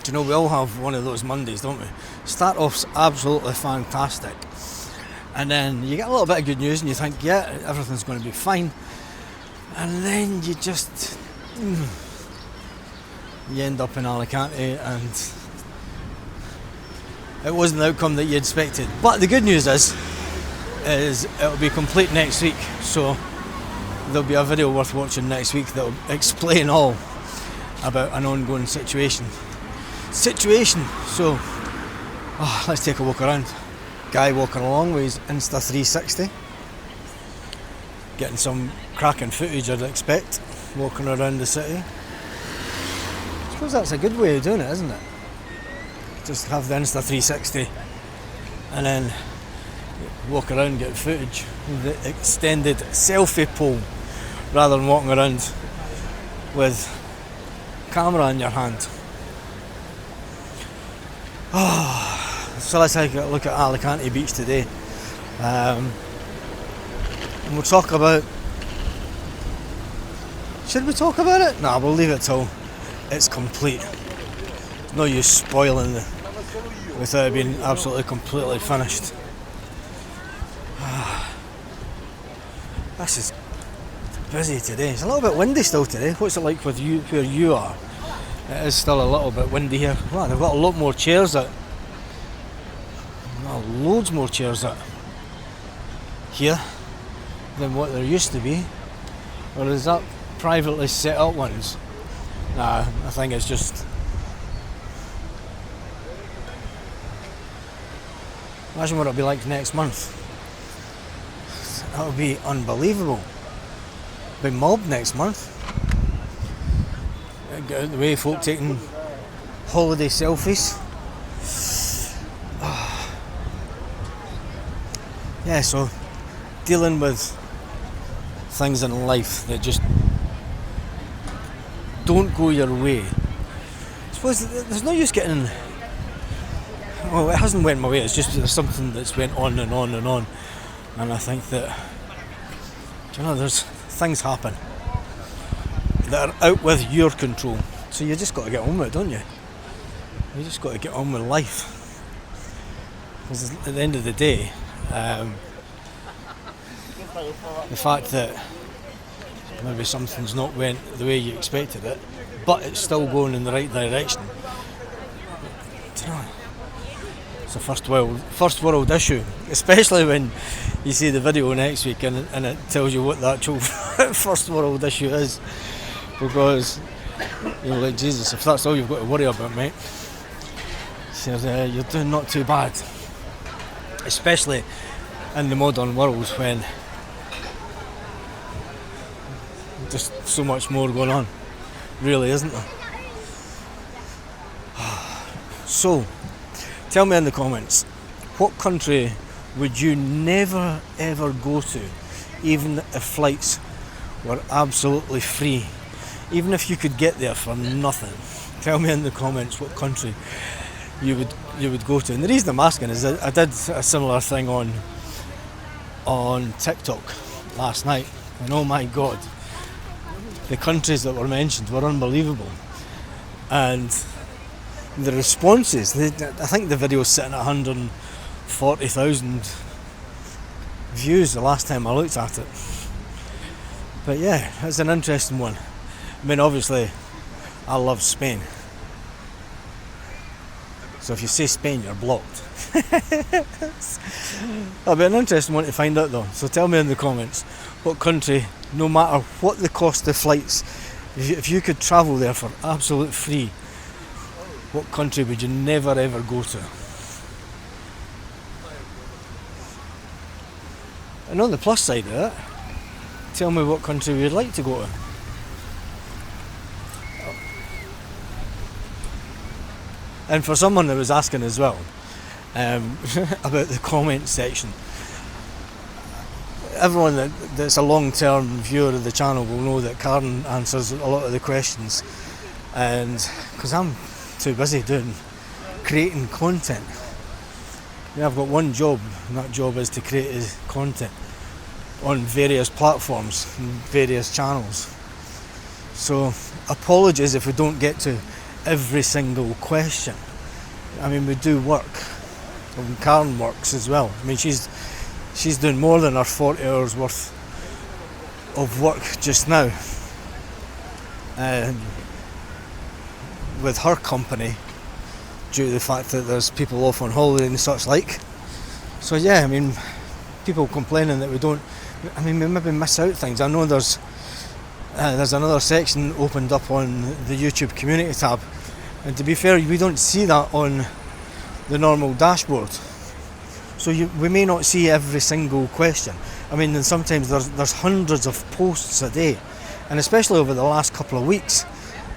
Do you know, we all have one of those Mondays, don't we? Start off's absolutely fantastic. And then you get a little bit of good news and you think, yeah, everything's going to be fine. And then you just... you end up in Alakanti and it wasn't the outcome that you expected. But the good news is it'll be complete next week. So there'll be a video worth watching next week that'll explain all about an ongoing situation. So, let's take a walk around. Guy walking along with his Insta 360. Getting some cracking footage, I'd expect, walking around the city. I suppose that's a good way of doing it, isn't it? Just have the Insta 360 and then walk around, get footage with the extended selfie pole rather than walking around with camera in your hand. So let's take a look at Alakanti Beach today. And we'll talk about... Should we talk about it? Nah, we'll leave it till it's complete. No use spoiling it without it being absolutely completely finished. This is busy today. It's a little bit windy still today. What's it like with you where you are? It is still a little bit windy here. Wow, they've got a lot more chairs out. Well, loads more chairs out here than what there used to be. Or is that privately set up ones? Nah, I think it's just... Imagine what it'll be like next month. That'll be unbelievable. Be mobbed next month. Get out the way, folk taking holiday selfies. Yeah, so dealing with things in life that just don't go your way. I suppose there's no use getting... Well, it hasn't went my way, it's just something that's went on and on and on. And I think that, you know, there's things happen that are out with your control. So you just got to get on with it, don't you? You just got to get on with life. Because at the end of the day, the fact that maybe something's not went the way you expected it, but it's still going in the right direction. You know, it's a first world issue, especially when you see the video next week and it tells you what the actual first world issue is. Because you're like, Jesus, if that's all you've got to worry about, mate, you're doing not too bad. Especially in the modern world when there's so much more going on, really, isn't there? So, tell me in the comments, what country would you never ever go to, even if flights were absolutely free? Even if you could get there for nothing, tell me in the comments what country you would go to. And the reason I'm asking is I did a similar thing on TikTok last night, and oh my god, the countries that were mentioned were unbelievable. And the responses, I think the video's sitting at 140,000 views the last time I looked at it. But yeah, it's an interesting one. I mean, obviously, I love Spain. So if you say Spain, you're blocked. That'll be an interesting one to find out though. So tell me in the comments, what country, no matter what the cost of flights, if you could travel there for absolute free, what country would you never ever go to? And on the plus side of it, tell me what country you'd like to go to. And for someone that was asking as well about the comment section, everyone that's a long-term viewer of the channel will know that Karen answers a lot of the questions, and because I'm too busy creating content. I've got one job, and that job is to create content on various platforms and various channels. So apologies if we don't get to every single question. I mean, we do work. And Karen works as well. I mean, she's doing more than her 40 hours worth of work just now. With her company, due to the fact that there's people off on holiday and such like. So yeah, I mean, people complaining that we don't, I mean, we maybe miss out things. I know there's another section opened up on the YouTube community tab, and to be fair, we don't see that on the normal dashboard. So we may not see every single question. I mean, and sometimes there's hundreds of posts a day, and especially over the last couple of weeks,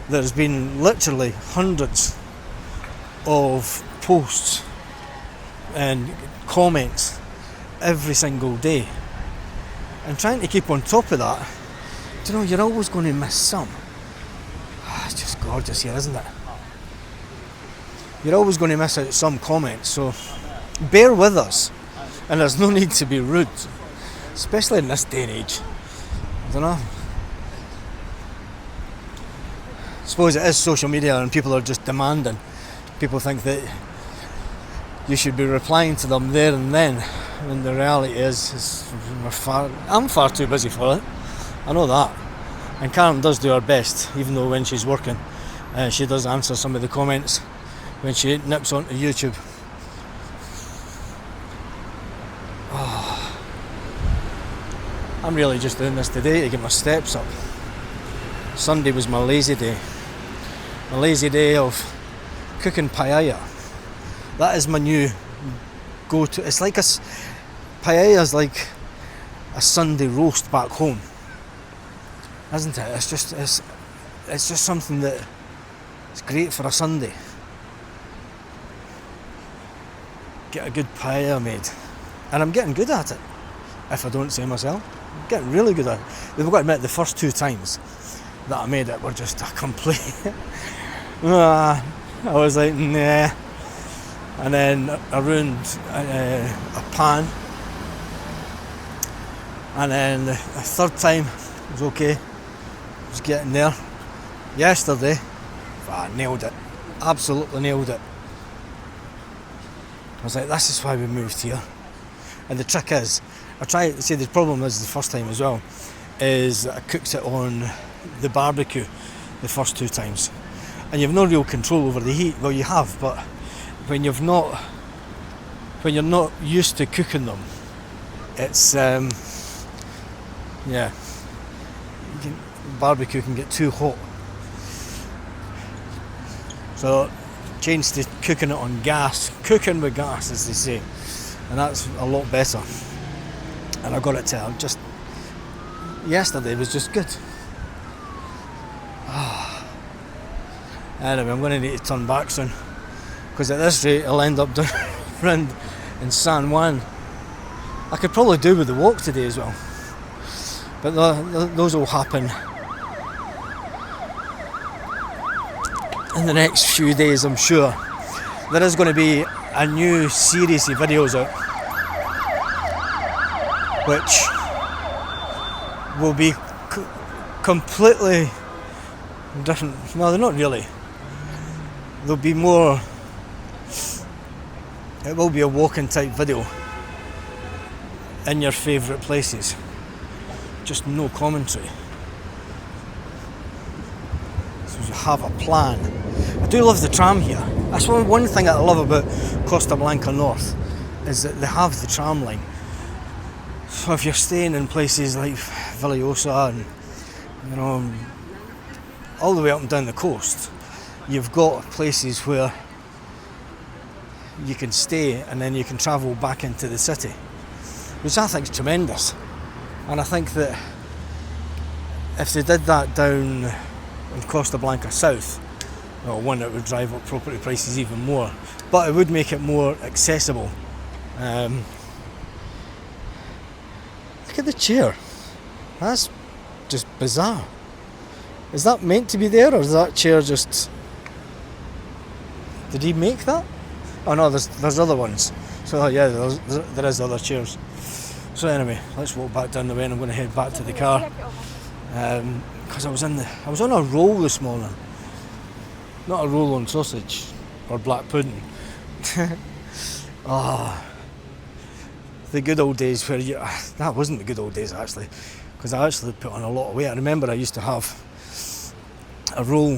there's been literally hundreds of posts and comments every single day. And trying to keep on top of that, you know, you're always going to miss some. It's just gorgeous here, isn't it? You're always going to miss out some comments, so bear with us. And there's no need to be rude, especially in this day and age. I don't know. I suppose it is social media and people are just demanding. People think that you should be replying to them there and then, when the reality is I'm far too busy for it. I know that. And Karen does do her best, even though when she's working, she does answer some of the comments when she nips onto YouTube. I'm really just doing this today to get my steps up. Sunday was my lazy day. My lazy day of cooking paella. That is my new go-to. It's like paella is like a Sunday roast back home, isn't it? It's just something that is great for a Sunday. Get a good paella made, and I'm getting good at it. If I don't say myself, I'm getting really good at it. We've got to admit, the first 2 times that I made it were just a complete. I was like, nah. And then I ruined a pan. And then the 3rd time was okay. I was getting there. Yesterday, I nailed it. Absolutely nailed it. I was like, this is why we moved here. And the trick is, the problem is the first time as well, is that I cooked it on the barbecue the first 2 times. And you've no real control over the heat. Well, you have, but when you're not used to cooking them, it's barbecue can get too hot. So changed to cooking it on gas, cooking with gas as they say, and that's a lot better. And I got it to just yesterday was just good. Anyway, I'm going to need to turn back soon, because at this rate I'll end up down around in San Juan. I could probably do with the walk today as well, but those will happen in the next few days, I'm sure. There is going to be a new series of videos out, which will be completely different. Well, they're not really. There'll be more. It will be a walking type video in your favourite places, just no commentary. So you have a plan. I do love the tram here. That's one thing that I love about Costa Blanca North, is that they have the tram line. So if you're staying in places like Villosa and, you know, all the way up and down the coast, you've got places where you can stay and then you can travel back into the city, which I think is tremendous. And I think that if they did that down in Costa Blanca South, well, one, it would drive up property prices even more, but it would make it more accessible. Look at the chair. That's just bizarre. Is that meant to be there, or is that chair just... Did he make that? Oh no, there's other ones. So yeah, there is other chairs. So anyway, let's walk back down the way, and I'm going to head back to the car, because I was on a roll this morning. not a roll on sausage or black pudding. Ah, the good old days where you... That wasn't the good old days actually, because I actually put on a lot of weight. I remember I used to have a roll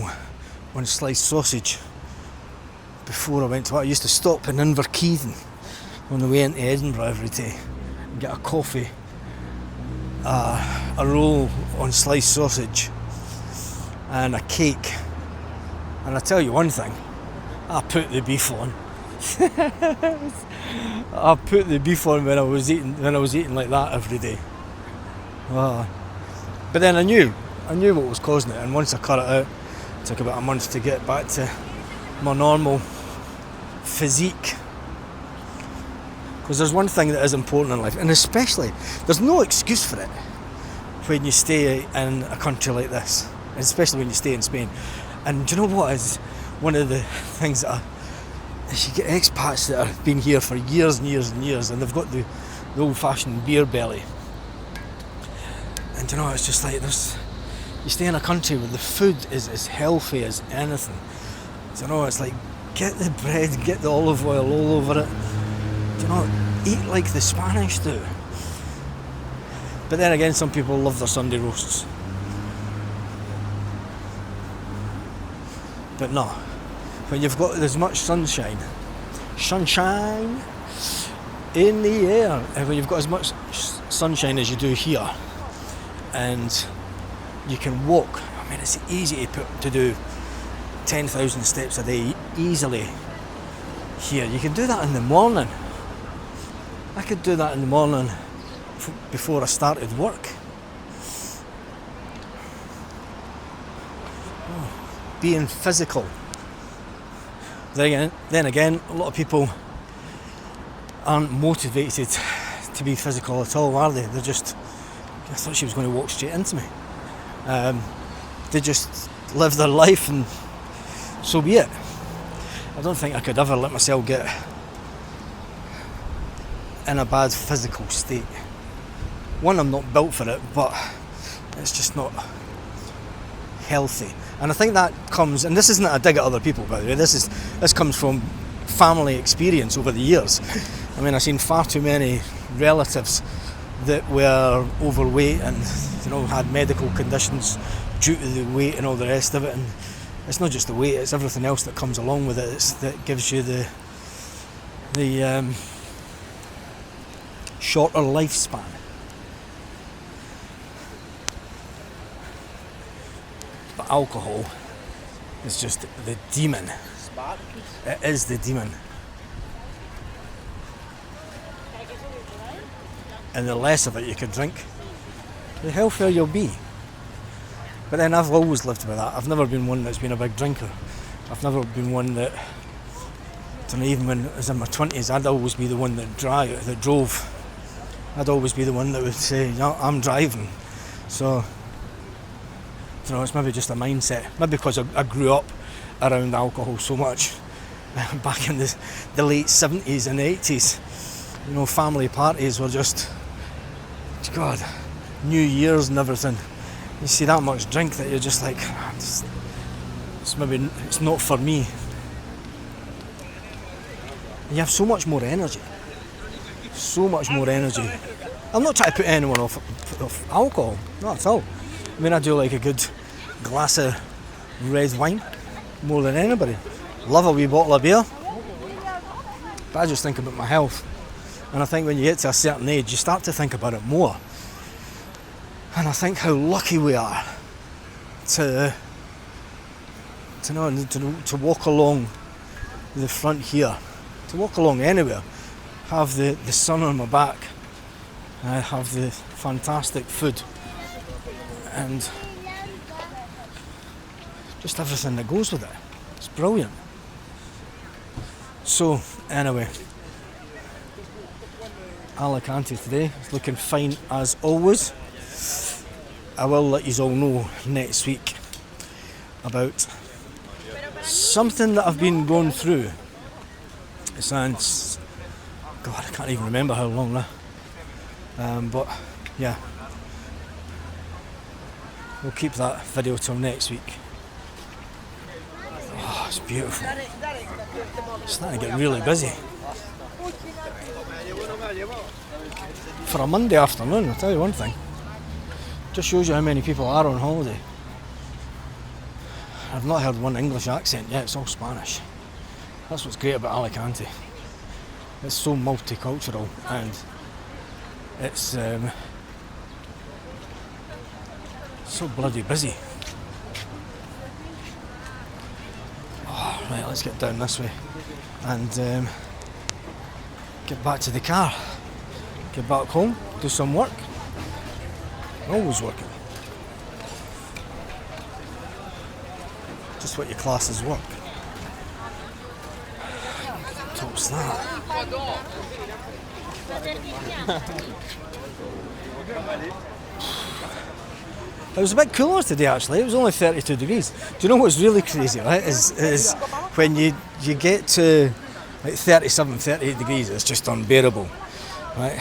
on sliced sausage before I went to work. I used to stop in Inverkeithing on the way into Edinburgh every day and get a coffee, a roll on sliced sausage and a cake. And I tell you one thing, I put the beef on. I put the beef on when I was eating like that every day. But then I knew what was causing it, and once I cut it out, it took about a month to get back to my normal physique. Because there's one thing that is important in life, and especially there's no excuse for it when you stay in a country like this, especially when you stay in Spain. And do you know what is one of the things that is you get expats that have been here for years and years and years, and they've got the old-fashioned beer belly. And you know, it's just like this. You stay in a country where the food is as healthy as anything. You know, it's like get the bread, get the olive oil all over it. You know, eat like the Spanish do. But then again, some people love their Sunday roasts. But no, when you've got as much sunshine in the air, and when you've got as much sunshine as you do here, and you can walk, I mean, it's easy to do 10,000 steps a day easily here. You can do that in the morning. I could do that in the morning before I started work. Being physical. Then again, a lot of people aren't motivated to be physical at all, are they? They're just... I thought she was going to walk straight into me. They just live their life and so be it. I don't think I could ever let myself get in a bad physical state. One, I'm not built for it, but it's just not healthy. And I think that comes, and this isn't a dig at other people, by the way, this comes from family experience over the years. I mean, I've seen far too many relatives that were overweight and, you know, had medical conditions due to the weight and all the rest of it. And it's not just the weight, it's everything else that comes along with it that gives you the shorter lifespan. But alcohol is just the demon. It is the demon. And the less of it you can drink, the healthier you'll be. But then I've always lived with that. I've never been one that's been a big drinker. I've never been one that, I don't know, even when I was in my 20s, I'd always be the one that drove. I'd always be the one that would say, no, I'm driving. So, you know, it's maybe just a mindset. Maybe because I grew up around alcohol so much. Back in the late 70s and 80s, you know, family parties were just, God, New Year's and everything. You see that much drink that you're just like, it's not for me. And you have so much more energy. So much more energy. I'm not trying to put anyone off alcohol, not at all. I mean, I do like a good glass of red wine more than anybody. Love a wee bottle of beer. But I just think about my health. And I think when you get to a certain age, you start to think about it more. And I think how lucky we are to walk along the front here, to walk along anywhere, have the sun on my back, have the fantastic food, and just everything that goes with it. It's brilliant. So, anyway, Alakanti today is looking fine as always. I will let you all know next week about something that I've been going through. It sounds, God, I can't even remember how long now. But yeah, we'll keep that video till next week. Oh, it's beautiful. It's starting to get really busy. For a Monday afternoon, I'll tell you one thing. Just shows you how many people are on holiday. I've not heard one English accent yet, it's all Spanish. That's what's great about Alakanti. It's so multicultural and it's so bloody busy. Oh, right, let's get down this way and get back to the car. Get back home, do some work. Always working. Just what your classes work. Tops that. It was a bit cooler today actually, it was only 32 degrees. Do you know what's really crazy, right? Is when you get to like 37, 38 degrees, it's just unbearable, right?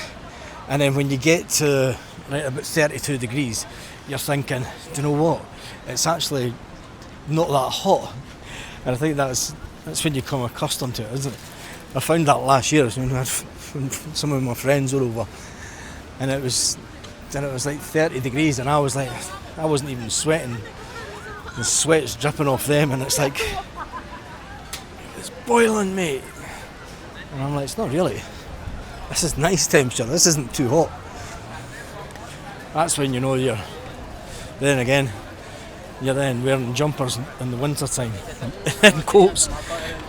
And then when you get to right about 32 degrees, you're thinking, do you know what? It's actually not that hot. And I think that's when you become accustomed to it, isn't it? I found that last year when some of my friends were over, and it was like 30 degrees, and I was like, I wasn't even sweating. The sweat's dripping off them, and it's like, it's boiling, mate. And I'm like, it's not really. This is nice temperature. This isn't too hot. That's when you know you're. Then again, you're then wearing jumpers in the winter time and coats,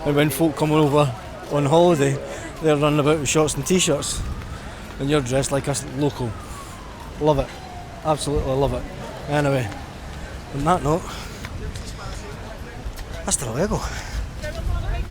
and when folk come over on holiday, they're running about with shorts and t-shirts, and you're dressed like a local. Love it, absolutely love it. Anyway, on that note, hasta luego.